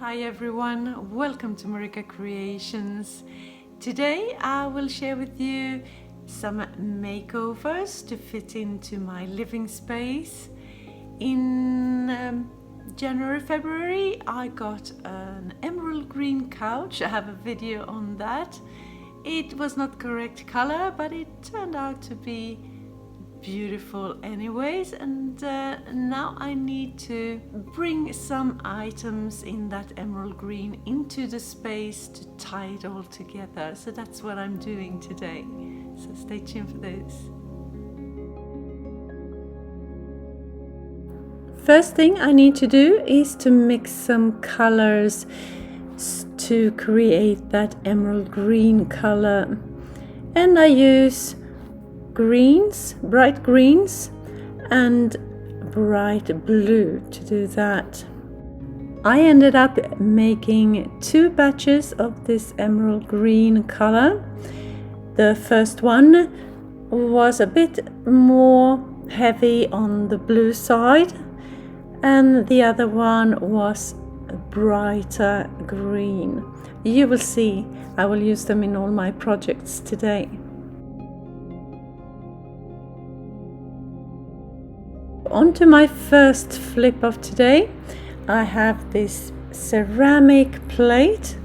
Hi everyone, welcome to MarikaCreations. Today I will share with you some makeovers to fit into my living space. In January-February I got an emerald green couch. I have a video on that. It was not correct color, but it turned out to be beautiful anyways, and now I need to bring some items in that emerald green into the space to tie it all together. So that's what I'm doing today, so stay tuned for this. First thing I need to do is to mix some colors to create that emerald green color, and I use greens, bright greens and bright blue to do that. I ended up making 2 batches of this emerald green color. The first one was a bit more heavy on the blue side, and the other one was a brighter green. You will see, I will use them in all my projects today. On to my first flip of today. I have this ceramic plate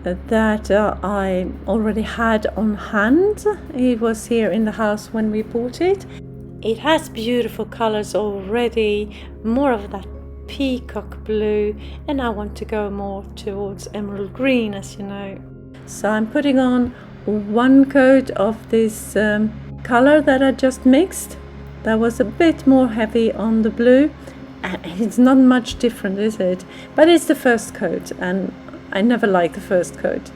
that I already had on hand. It was here in the house when we bought it. It has beautiful colors already, more of that peacock blue, and I want to go more towards emerald green, as you know. So I'm putting on 1 coat of this color that I just mixed. That was a bit more heavy on the blue, and it's not much different, is it? But it's the first coat, and I never like the first coat.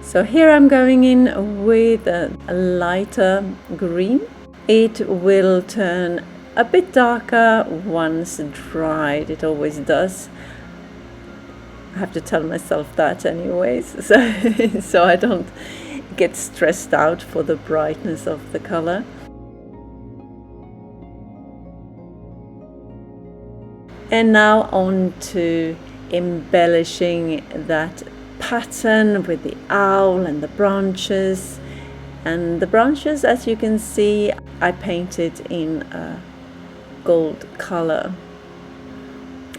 So here I'm going in with a lighter green. It will turn a bit darker once dried, it always does. I have to tell myself that anyways, so I don't get stressed out for the brightness of the color. And now on to embellishing that pattern with the owl and the branches. And the branches, as you can see, I painted in a gold color.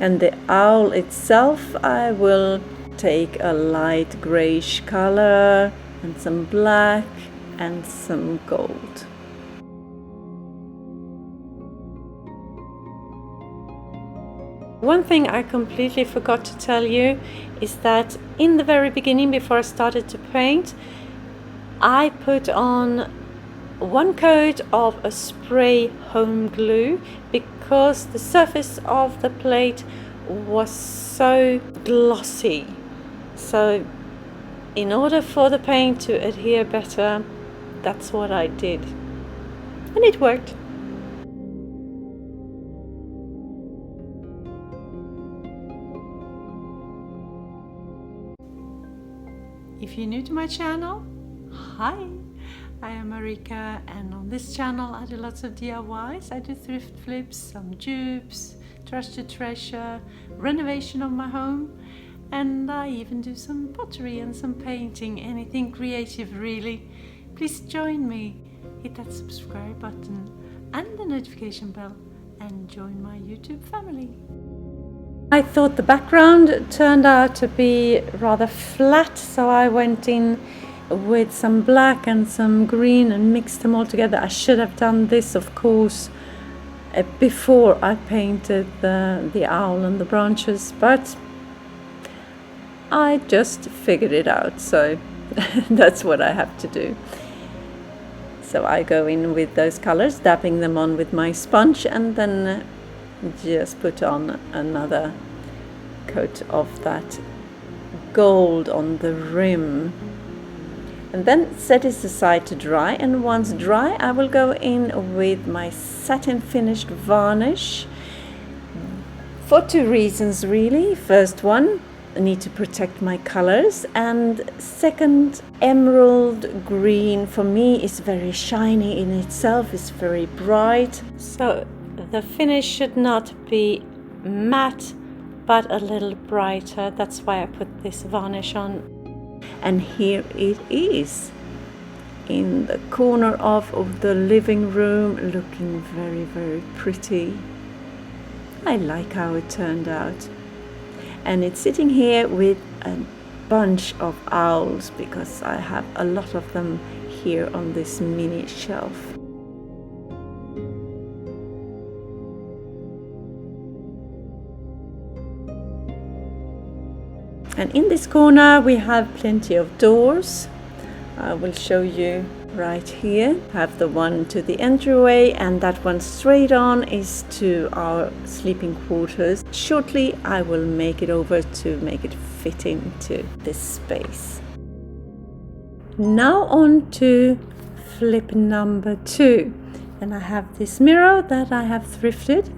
And the owl itself, I will take a light grayish color and some black and some gold. One thing I completely forgot to tell you is that in the very beginning, before I started to paint, I put on 1 coat of a spray home glue because the surface of the plate was so glossy. So in order for the paint to adhere better, that's what I did, and it worked. If you're new to my channel, hi! I am Marika, and on this channel I do lots of DIYs. I do thrift flips, some dupes, trash to treasure, renovation of my home, and I even do some pottery and some painting, anything creative really. Please join me, hit that subscribe button and the notification bell and join my YouTube family. I thought the background turned out to be rather flat, so I went in with some black and some green and mixed them all together. I should have done this, of course, before I painted the owl and the branches, but I just figured it out, so that's what I have to do. So I go in with those colors, dabbing them on with my sponge, and then just put on another coat of that gold on the rim, and then set it aside to dry. And once dry, I will go in with my satin finished varnish for 2 reasons really. First one, I need to protect my colors, and second, emerald green for me is very shiny in itself, it's very bright, so the finish should not be matte but a little brighter. That's why I put this varnish on. And here it is in the corner of the living room, looking very, very pretty. I like how it turned out. And it's sitting here with a bunch of owls because I have a lot of them here on this mini shelf. And in this corner we have plenty of doors. I will show you right here. I have the one to the entryway, and that one straight on is to our sleeping quarters. Shortly I will make it over to make it fit into this space. Now on to flip number 2. And I have this mirror that I have thrifted.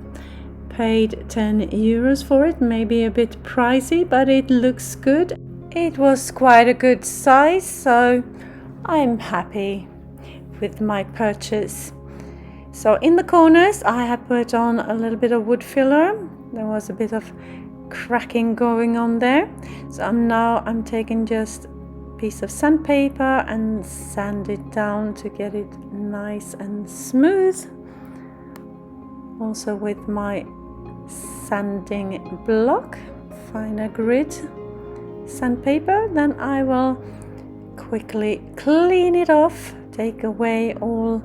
Paid 10 euros for it, maybe a bit pricey, but it looks good. It was quite a good size, so I'm happy with my purchase. So in the corners I have put on a little bit of wood filler. There was a bit of cracking going on there, so I'm taking just a piece of sandpaper and sand it down to get it nice and smooth. Also with my sanding block, finer grit sandpaper, then I will quickly clean it off, take away all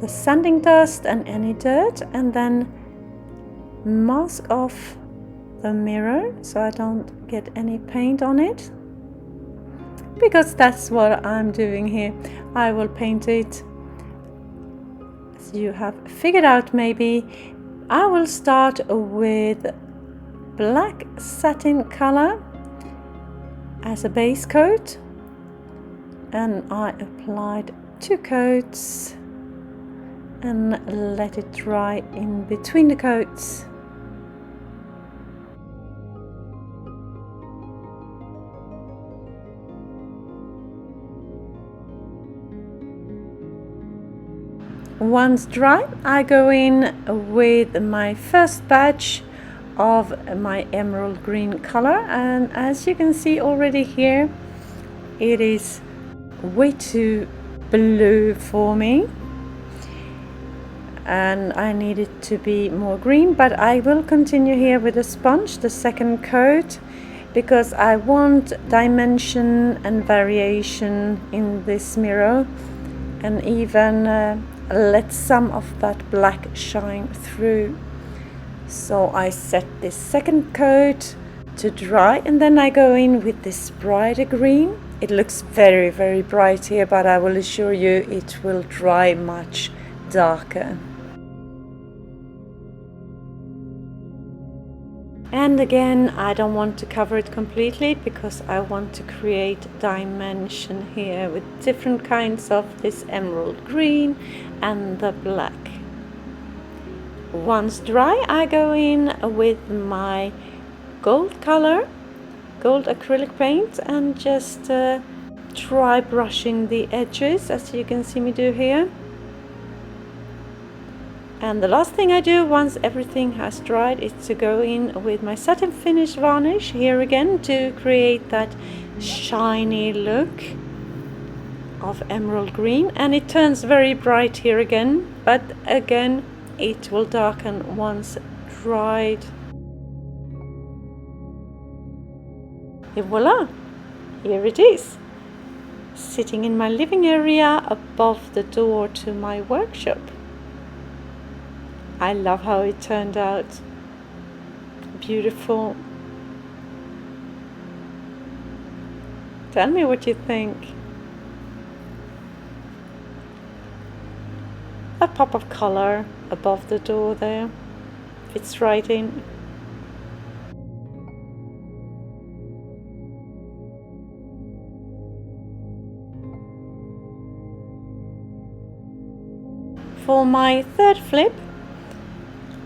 the sanding dust and any dirt, and then mask off the mirror so I don't get any paint on it, because that's what I'm doing here. I will paint it, as you have figured out maybe. I will start with black satin color as a base coat, and I applied 2 coats and let it dry in between the coats. Once dry, I go in with my first batch of my emerald green color, and as you can see already here, it is way too blue for me and I need it to be more green, but I will continue here with a sponge, the second coat, because I want dimension and variation in this mirror, and even let some of that black shine through. So I set this second coat to dry, and then I go in with this brighter green. It looks very, very bright here, but I will assure you it will dry much darker. And again, I don't want to cover it completely because I want to create dimension here with different kinds of this emerald green and the black. Once dry, I go in with my gold color, gold acrylic paint, and just try brushing the edges, as you can see me do here. And the last thing I do once everything has dried is to go in with my satin finish varnish here again to create that shiny look of emerald green, and it turns very bright here again, but again it will darken once dried. Et voila! Here it is, sitting in my living area above the door to my workshop. I love how it turned out. Beautiful. Tell me what you think. A pop of color above the door there. Fits right in. For my third flip,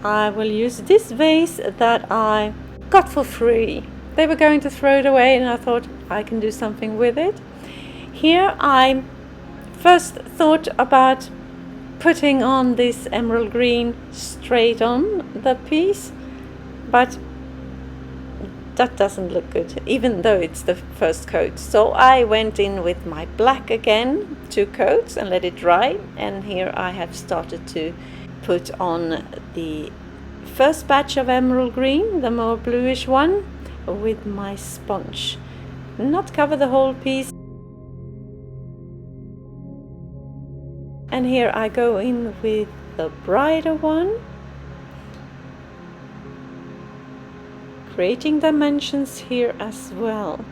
I will use this vase that I got for free. They were going to throw it away and I thought I can do something with it. Here I first thought about putting on this emerald green straight on the piece, but that doesn't look good, even though it's the first coat. So I went in with my black again, 2 coats, and let it dry. And here I have started to put on the first batch of emerald green, the more bluish one, with my sponge. Not cover the whole piece. And here I go in with the brighter one, creating dimensions here as well.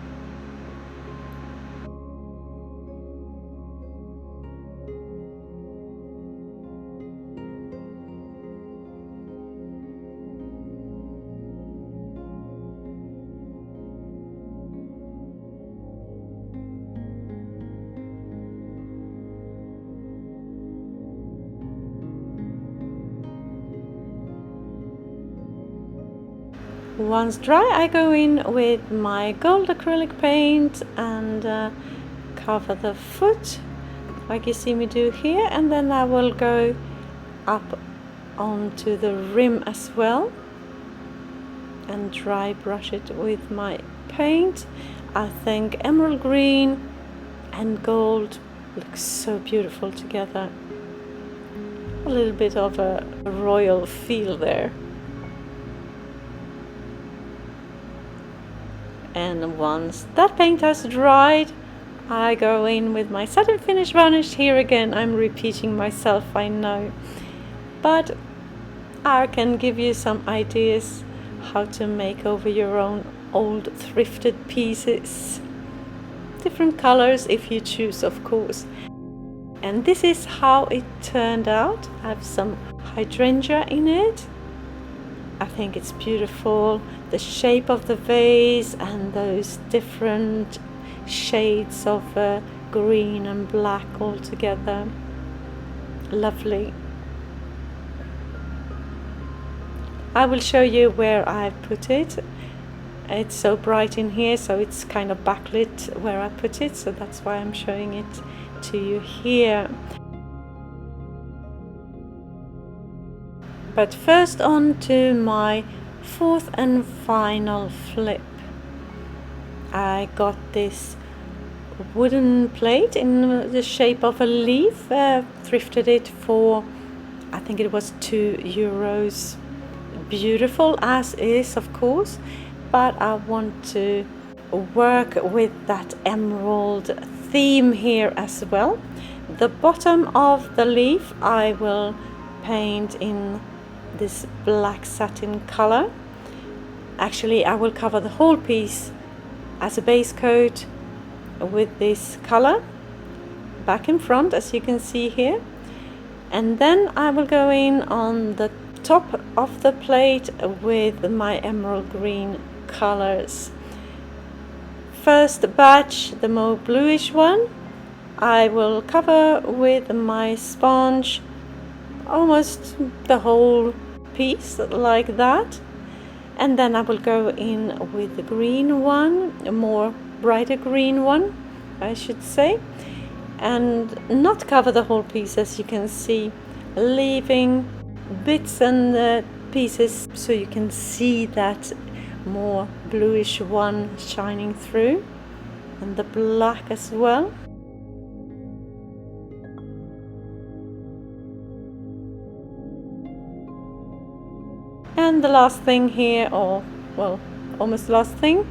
Once dry, I go in with my gold acrylic paint and cover the foot like you see me do here, and then I will go up onto the rim as well and dry brush it with my paint. I think emerald green and gold looks so beautiful together. A little bit of a royal feel there. And once that paint has dried, I go in with my satin finish varnish. Here again, I'm repeating myself, I know, but I can give you some ideas how to make over your own old thrifted pieces. Different colors if you choose, of course. And this is how it turned out. I have some hydrangea in it. I think it's beautiful, the shape of the vase and those different shades of green and black all together. Lovely. I will show you where I put it. It's so bright in here, so it's kind of backlit where I put it, so that's why I'm showing it to you here. But first on to my 4th and final flip. I got this wooden plate in the shape of a leaf, thrifted it for, I think it was €2. Beautiful as is, of course, but I want to work with that emerald theme here as well. The bottom of the leaf I will paint in this black satin color. Actually, I will cover the whole piece as a base coat with this color, back and front, as you can see here. And then I will go in on the top of the plate with my emerald green colors. First batch, the more bluish one, I will cover with my sponge almost the whole piece like that, and then I will go in with the green one, a more brighter green one I should say, and not cover the whole piece, as you can see, leaving bits and pieces so you can see that more bluish one shining through, and the black as well. And the last thing here, or well, almost last thing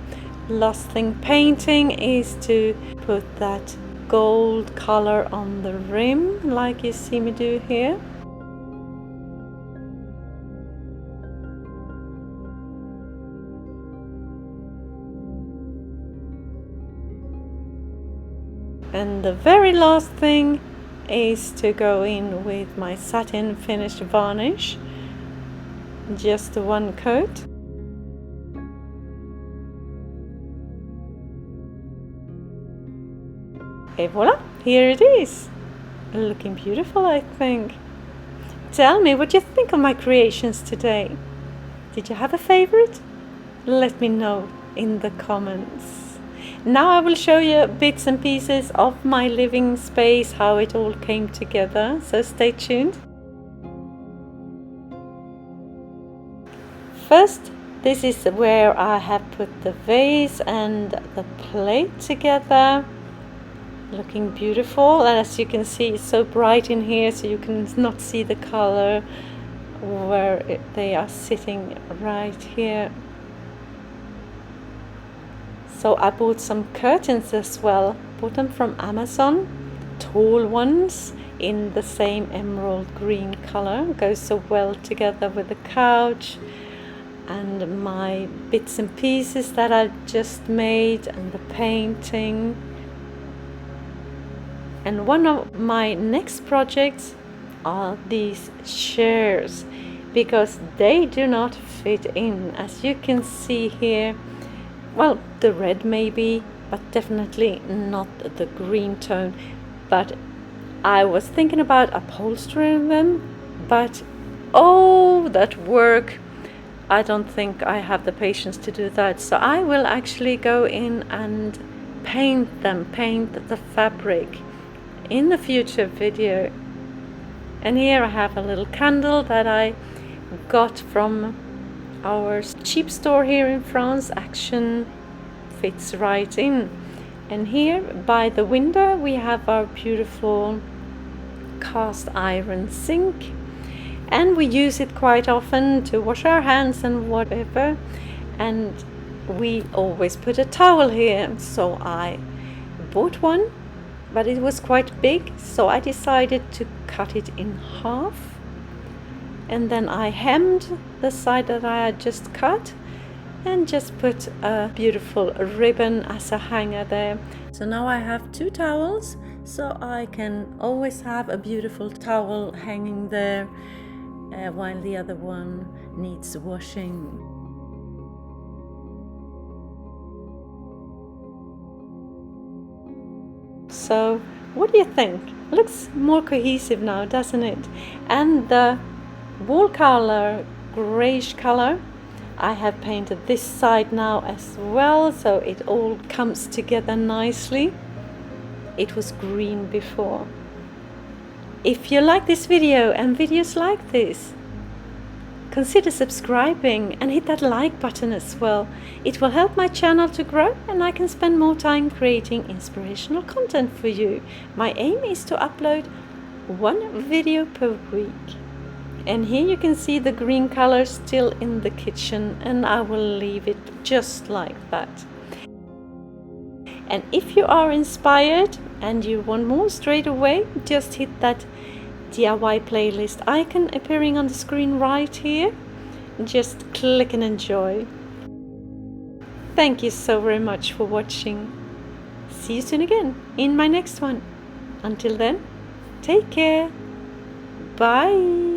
painting, is to put that gold color on the rim like you see me do here. And the very last thing is to go in with my satin finished varnish, just one coat. Et voila, here it is, looking beautiful, I think. Tell me what you think of my creations today. Did you have a favorite? Let me know in the comments. Now I will show you bits and pieces of my living space, how it all came together, so stay tuned. First, this is where I have put the vase and the plate together, looking beautiful. And as you can see, it's so bright in here, so you can not see the color where they are sitting right here. So I bought some curtains as well, bought them from Amazon, tall ones in the same emerald green color, goes so well together with the couch and my bits and pieces that I just made and the painting. And one of my next projects are these chairs, because they do not fit in, as you can see here. Well, the red maybe, but definitely not the green tone. But I was thinking about upholstering them, but oh, that work! I don't think I have the patience to do that. So I will actually go in and paint them, paint the fabric in the future video. And here I have a little candle that I got from our cheap store here in France. Action, fits right in. And here by the window we have our beautiful cast iron sink, and we use it quite often to wash our hands and whatever, and we always put a towel here. So I bought one, but it was quite big, so I decided to cut it in half, and then I hemmed the side that I had just cut and just put a beautiful ribbon as a hanger there. So now I have two towels, so I can always have a beautiful towel hanging there while the other one needs washing. So what do you think? Looks more cohesive now, doesn't it? And the wall color, grayish color, I have painted this side now as well, so it all comes together nicely. It was green before. If you like this video and videos like this, consider subscribing and hit that like button as well. It will help my channel to grow, and I can spend more time creating inspirational content for you. My aim is to upload one video per week. And here you can see the green color still in the kitchen, and I will leave it just like that. And if you are inspired and you want more straight away, just hit that DIY playlist icon appearing on the screen right here. Just click and enjoy. Thank you so very much for watching. See you soon again in my next one. Until then, take care. Bye.